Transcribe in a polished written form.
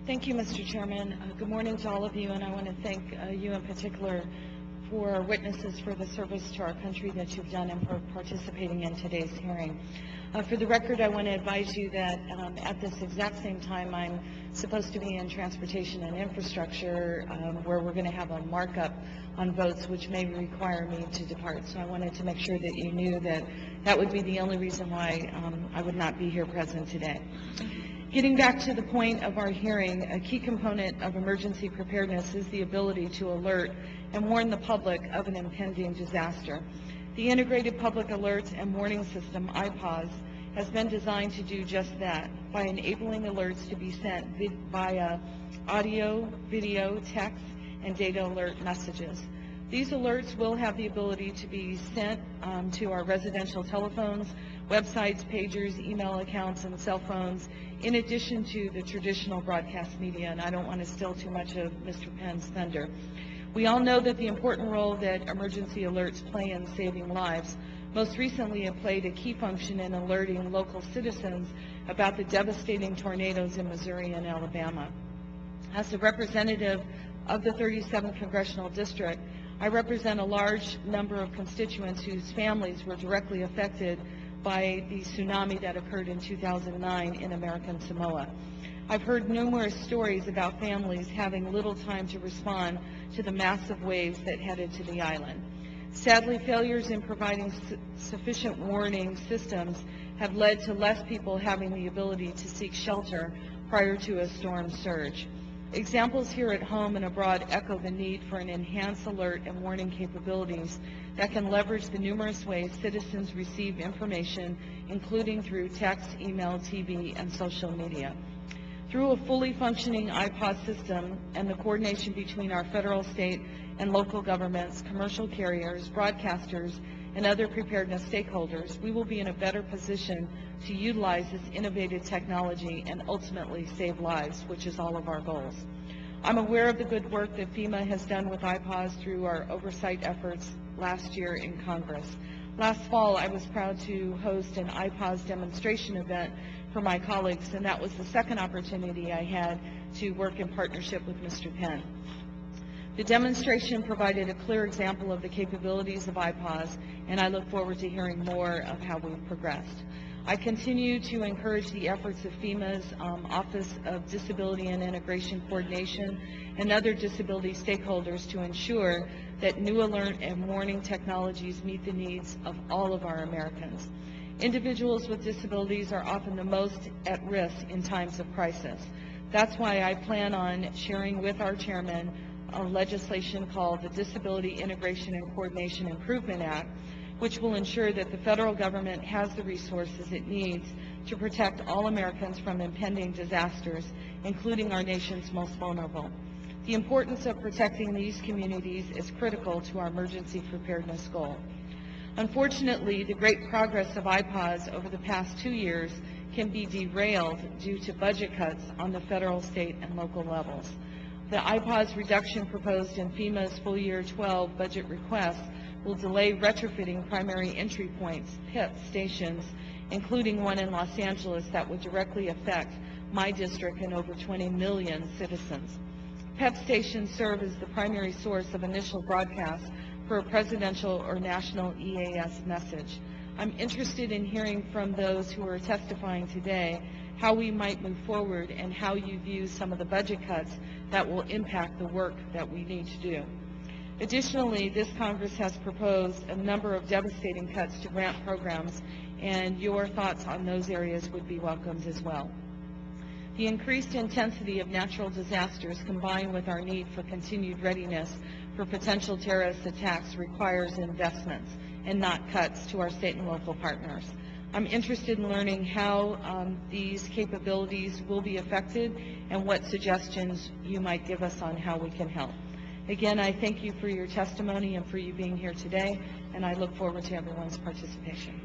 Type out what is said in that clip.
Thank you, Mr. Chairman. Good morning to all of you, and I want to thank you in particular for our witnesses for the service to our country that you've done and for participating in today's hearing. For the record, I want to advise you that at this exact same time, I'm supposed to be in Transportation and Infrastructure, where we're going to have a markup on votes, which may require me to depart. So I wanted to make sure that you knew that that would be the only reason why I would not be here present today. Getting back to the point of our hearing, a key component of emergency preparedness is the ability to alert and warn the public of an impending disaster. The Integrated Public Alerts and Warning System, IPAWS, has been designed to do just that by enabling alerts to be sent via audio, video, text, and data alert messages. These alerts will have the ability to be sent to our residential telephones, websites, pagers, email accounts, and cell phones, in addition to the traditional broadcast media, and I don't want to steal too much of Mr. Penn's thunder. We all know that the important role that emergency alerts play in saving lives. Most recently, it played a key function in alerting local citizens about the devastating tornadoes in Missouri and Alabama. As a representative of the 37th Congressional District, I represent a large number of constituents whose families were directly affected by the tsunami that occurred in 2009 in American Samoa. I've heard numerous stories about families having little time to respond to the massive waves that headed to the island. Sadly, failures in providing sufficient warning systems have led to less people having the ability to seek shelter prior to a storm surge. Examples here at home and abroad echo the need for an enhanced alert and warning capabilities that can leverage the numerous ways citizens receive information, including through text, email, TV, and social media. Through a fully functioning IPAWS system and the coordination between our federal, state, and local governments, commercial carriers, broadcasters, and other preparedness stakeholders, we will be in a better position to utilize this innovative technology and ultimately save lives, which is all of our goals. I'm aware of the good work that FEMA has done with IPAWS through our oversight efforts last year in Congress. Last fall, I was proud to host an IPAWS demonstration event for my colleagues, and that was the second opportunity I had to work in partnership with Mr. Penn. The demonstration provided a clear example of the capabilities of IPAWS, and I look forward to hearing more of how we've progressed. I continue to encourage the efforts of FEMA's Office of Disability and Integration Coordination and other disability stakeholders to ensure that new alert and warning technologies meet the needs of all of our Americans. Individuals with disabilities are often the most at risk in times of crisis. That's why I plan on sharing with our chairman a legislation called the Disability Integration and Coordination Improvement Act, which will ensure that the federal government has the resources it needs to protect all Americans from impending disasters, including our nation's most vulnerable. The importance of protecting these communities is critical to our emergency preparedness goal. Unfortunately, the great progress of IPAWS over the past 2 years can be derailed due to budget cuts on the federal, state, and local levels. The IPAWS reduction proposed in FEMA's full year 12 budget request will delay retrofitting primary entry points, PIP stations, including one in Los Angeles that would directly affect my district and over 20 million citizens. PEP stations serve as the primary source of initial broadcast for a presidential or national EAS message. I'm interested in hearing from those who are testifying today how we might move forward and how you view some of the budget cuts that will impact the work that we need to do. Additionally, this Congress has proposed a number of devastating cuts to grant programs, and your thoughts on those areas would be welcomed as well. The increased intensity of natural disasters combined with our need for continued readiness for potential terrorist attacks requires investments and not cuts to our state and local partners. I'm interested in learning how these capabilities will be affected and what suggestions you might give us on how we can help. Again, I thank you for your testimony and for you being here today, and I look forward to everyone's participation.